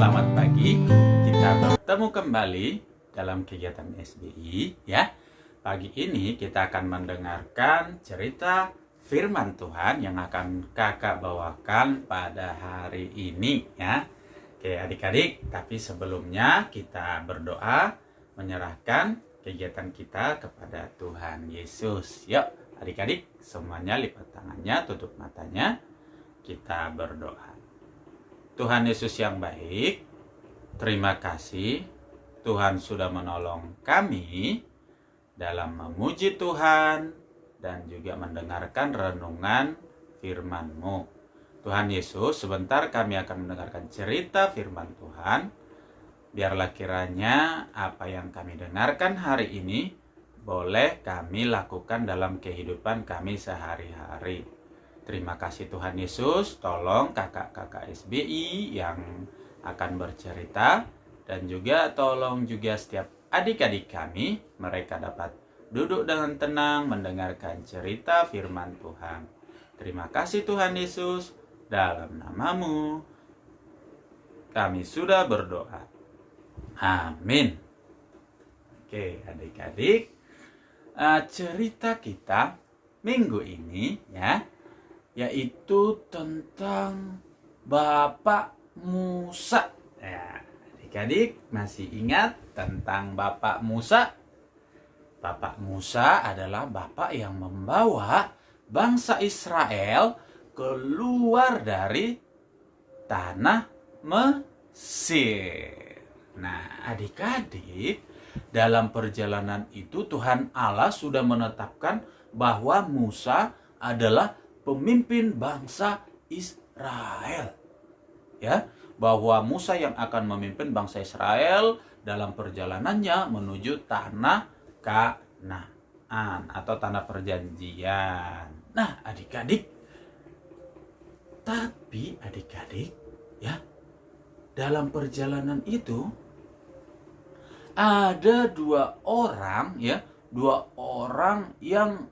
Selamat pagi, kita bertemu kembali dalam kegiatan SBI ya. Pagi ini kita akan mendengarkan cerita firman Tuhan yang akan kakak bawakan pada hari ini ya. Oke adik-adik, tapi sebelumnya kita berdoa menyerahkan kegiatan kita kepada Tuhan Yesus. Yuk adik-adik semuanya lipat tangannya, tutup matanya, kita berdoa. Tuhan Yesus yang baik, terima kasih Tuhan sudah menolong kami dalam memuji Tuhan dan juga mendengarkan renungan firman-Mu. Tuhan Yesus, sebentar kami akan mendengarkan cerita firman Tuhan. Biarlah kiranya apa yang kami dengarkan hari ini boleh kami lakukan dalam kehidupan kami sehari-hari. Terima kasih Tuhan Yesus, tolong kakak-kakak SBI yang akan bercerita dan juga tolong juga setiap adik-adik kami, mereka dapat duduk dengan tenang mendengarkan cerita firman Tuhan. Terima kasih Tuhan Yesus, dalam nama-Mu kami sudah berdoa. Amin. Oke adik-adik, cerita kita minggu ini ya, yaitu tentang Bapak Musa. Ya, adik-adik masih ingat tentang Bapak Musa? Bapak Musa adalah bapak yang membawa bangsa Israel keluar dari tanah Mesir. Nah, adik-adik, dalam perjalanan itu Tuhan Allah sudah menetapkan bahwa Musa adalah pemimpin bangsa Israel. Ya, bahwa Musa yang akan memimpin bangsa Israel dalam perjalanannya menuju tanah Kanaan atau tanah perjanjian. Nah, adik-adik, tapi adik-adik, ya, dalam perjalanan itu ada dua orang yang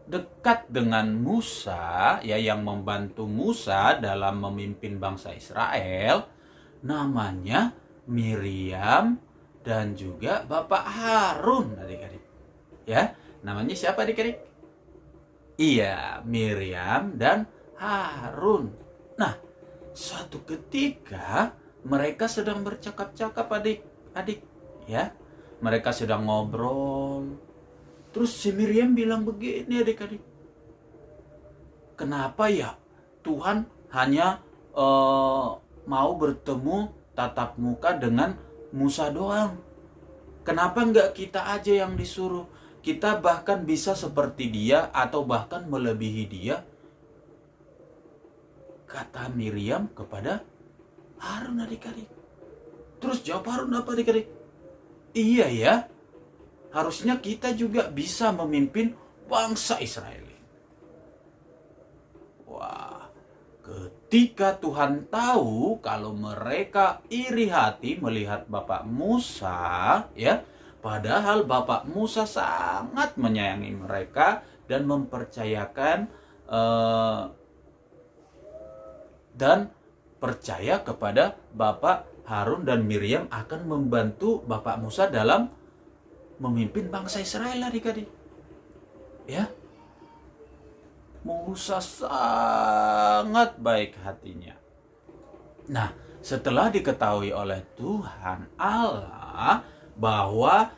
dekat dengan Musa ya, yang membantu Musa dalam memimpin bangsa Israel, namanya Miriam dan juga Bapak Harun, adik-adik. Ya, namanya siapa adik-adik? Iya, Miriam dan Harun. Nah, suatu ketika mereka sedang bercakap-cakap adik-adik, ya. Mereka sedang ngobrol. Terus si Miriam bilang begini adik-adik, kenapa ya Tuhan hanya mau bertemu tatap muka dengan Musa doang? Kenapa enggak kita aja yang disuruh? Kita bahkan bisa seperti dia atau bahkan melebihi dia. Kata Miriam kepada Harun adik-adik. Terus jawab Harun apa adik-adik? Iya ya, harusnya kita juga bisa memimpin bangsa Israel. Wah, ketika Tuhan tahu kalau mereka iri hati melihat Bapak Musa, ya, padahal Bapak Musa sangat menyayangi mereka dan mempercayakan dan percaya kepada Bapak Harun dan Miriam akan membantu Bapak Musa dalam memimpin bangsa Israel adik-adik. Ya. Musa sangat baik hatinya. Nah, setelah diketahui oleh Tuhan Allah bahwa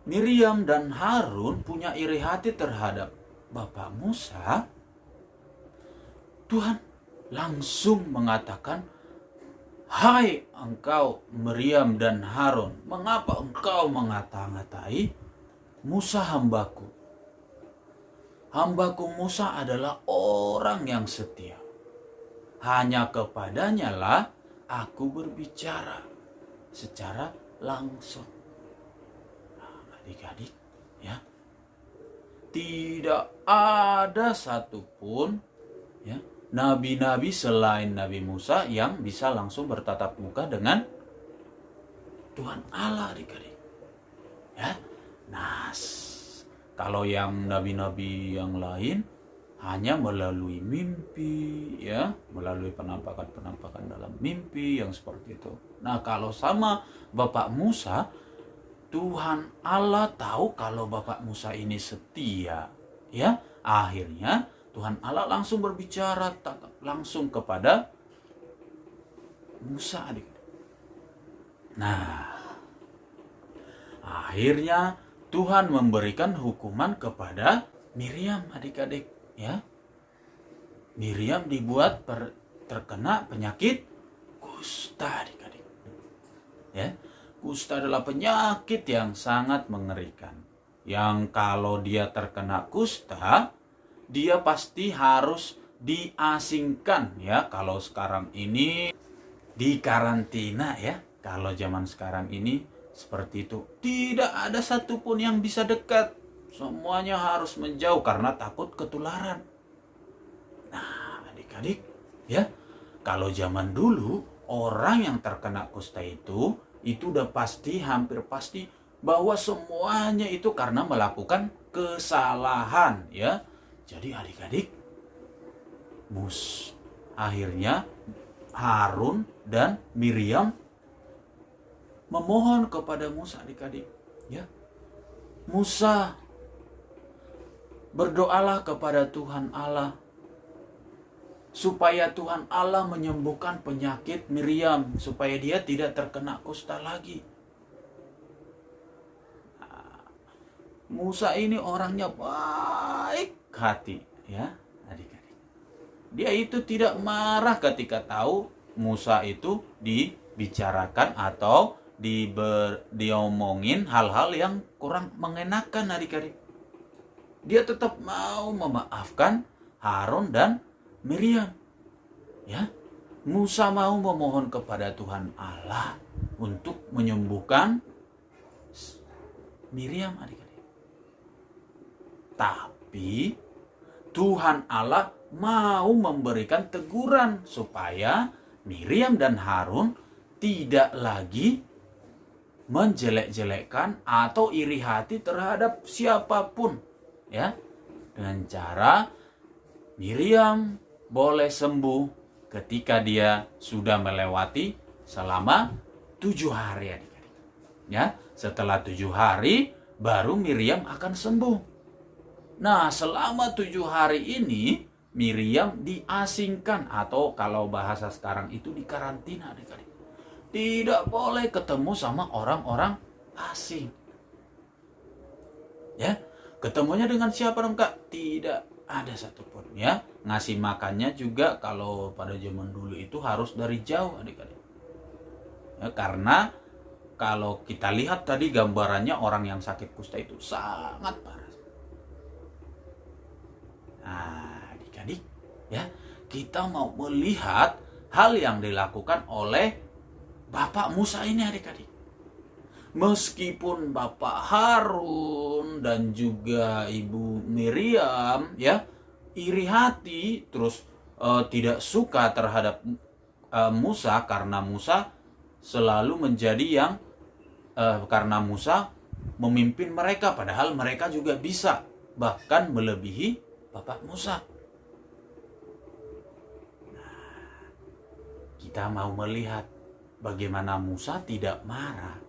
Miriam dan Harun punya iri hati terhadap Bapak Musa, Tuhan langsung mengatakan, "Hai engkau Miriam dan Harun, mengapa engkau mengata-ngatai Musa hambaku? Hambaku Musa adalah orang yang setia. Hanya kepadanya lah aku berbicara secara langsung." Nah, adik-adik, ya, tidak ada satupun ya nabi-nabi selain Nabi Musa yang bisa langsung bertatap muka dengan Tuhan Allah adik-adik. Ya. Nah, kalau yang nabi-nabi yang lain hanya melalui mimpi, ya, melalui penampakan-penampakan dalam mimpi yang seperti itu. Nah, kalau sama Bapak Musa, Tuhan Allah tahu kalau Bapak Musa ini setia, ya. Akhirnya Tuhan Allah langsung berbicara langsung kepada Musa, adik. Nah, akhirnya Tuhan memberikan hukuman kepada Miriam, adik-adik, ya. Miriam dibuat terkena penyakit kusta, adik-adik. Ya. Kusta adalah penyakit yang sangat mengerikan. Yang kalau dia terkena kusta, dia pasti harus diasingkan, ya. Kalau sekarang ini di karantina, ya. Kalau zaman sekarang ini seperti itu. Tidak ada satupun yang bisa dekat. Semuanya harus menjauh karena takut ketularan. Nah, adik-adik, ya. Kalau zaman dulu orang yang terkena kusta itu udah pasti, hampir pasti bahwa semuanya itu karena melakukan kesalahan, ya. Jadi adik-adik, akhirnya Harun dan Miriam memohon kepada Musa, adik-adik, ya. Musa, berdoalah kepada Tuhan Allah supaya Tuhan Allah menyembuhkan penyakit Miriam, supaya dia tidak terkena kusta lagi. Nah, Musa ini orangnya baik hati, ya, adik-adik. Dia itu tidak marah ketika tahu Musa itu dibicarakan atau diomongin hal-hal yang kurang mengenakan, adik-adik. Dia tetap mau memaafkan Harun dan Miriam, ya. Musa mau memohon kepada Tuhan Allah untuk menyembuhkan Miriam, adik-adik. Tapi Tuhan Allah mau memberikan teguran supaya Miriam dan Harun tidak lagi menjelek-jelekkan atau iri hati terhadap siapapun, ya. Dengan cara Miriam boleh sembuh ketika dia sudah melewati selama 7 hari, adik-adik. Ya, setelah 7 hari baru Miriam akan sembuh. Nah, selama 7 hari ini Miriam diasingkan atau kalau bahasa sekarang itu dikarantina, adik-adik. Tidak boleh ketemu sama orang-orang asing. Ya, ketemunya dengan siapa dong, Kak? Tidak ada satupun, ya. Ngasih makannya juga kalau pada zaman dulu itu harus dari jauh, adik-adik. Ya, karena kalau kita lihat tadi gambarannya orang yang sakit kusta itu sangat parah. Nah, adik-adik, ya, kita mau melihat hal yang dilakukan oleh Bapak Musa ini, adik-adik. Meskipun Bapak Harun dan juga Ibu Miriam, ya, iri hati terus tidak suka terhadap Musa karena Musa selalu menjadi yang karena Musa memimpin mereka, padahal mereka juga bisa bahkan melebihi Bapak Musa. Nah, kita mau melihat bagaimana Musa tidak marah,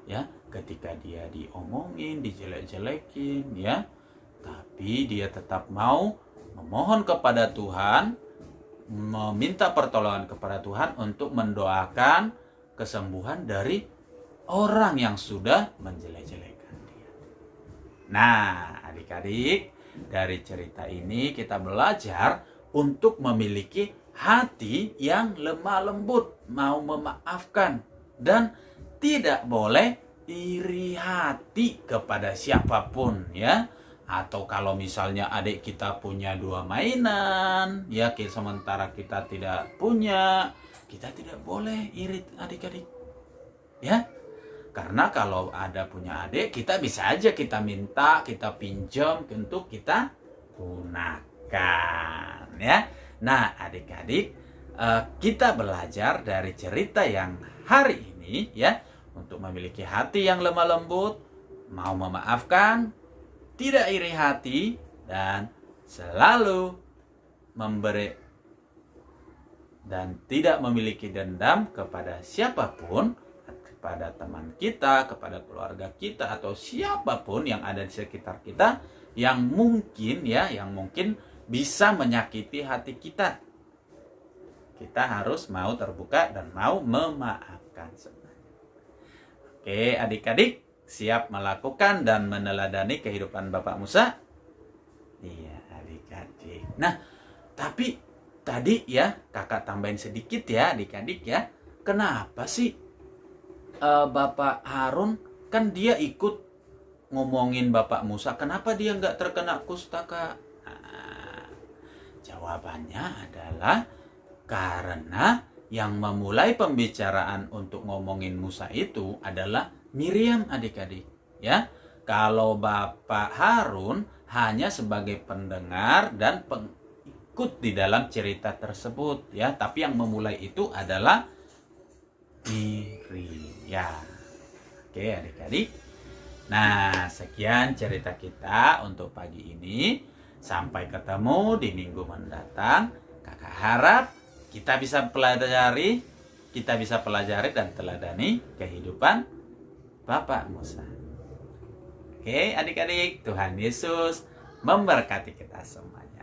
ya, ketika dia diomongin, dijelek-jelekin, ya, tapi dia tetap mau memohon kepada Tuhan, meminta pertolongan kepada Tuhan untuk mendoakan kesembuhan dari orang yang sudah menjelek-jelekan dia. Nah, adik-adik, dari cerita ini kita belajar untuk memiliki hati yang lemah lembut, mau memaafkan, dan tidak boleh iri hati kepada siapapun, ya. Atau kalau misalnya adik kita punya 2 mainan, ya, sementara kita tidak punya, kita tidak boleh iri, adik-adik, ya. Karena kalau ada punya adik, kita bisa aja kita minta, kita pinjam untuk kita gunakan, ya. Nah, adik-adik, kita belajar dari cerita yang hari ini, ya, untuk memiliki hati yang lemah lembut, mau memaafkan, tidak iri hati, dan selalu memberi dan tidak memiliki dendam kepada siapapun, kepada teman kita, kepada keluarga kita, atau siapapun yang ada di sekitar kita yang mungkin bisa menyakiti hati kita. Kita harus mau terbuka dan mau memaafkan sebenarnya. Oke, adik-adik siap melakukan dan meneladani kehidupan Bapak Musa? Iya, adik-adik. Nah, tapi tadi ya kakak tambahin sedikit ya adik-adik ya. Kenapa sih Bapak Harun kan dia ikut ngomongin Bapak Musa, kenapa dia nggak terkena kusta, Kak? Nah, jawabannya adalah karena yang memulai pembicaraan untuk ngomongin Musa itu adalah Miriam, adik-adik. Ya, kalau Bapak Harun hanya sebagai pendengar dan pengikut di dalam cerita tersebut, ya. Tapi yang memulai itu adalah Miriam. Oke, adik-adik. Nah, sekian cerita kita untuk pagi ini. Sampai ketemu di minggu mendatang. Kakak harap kita bisa pelajari dan teladani kehidupan Bapak Musa. Oke, adik-adik, Tuhan Yesus memberkati kita semuanya.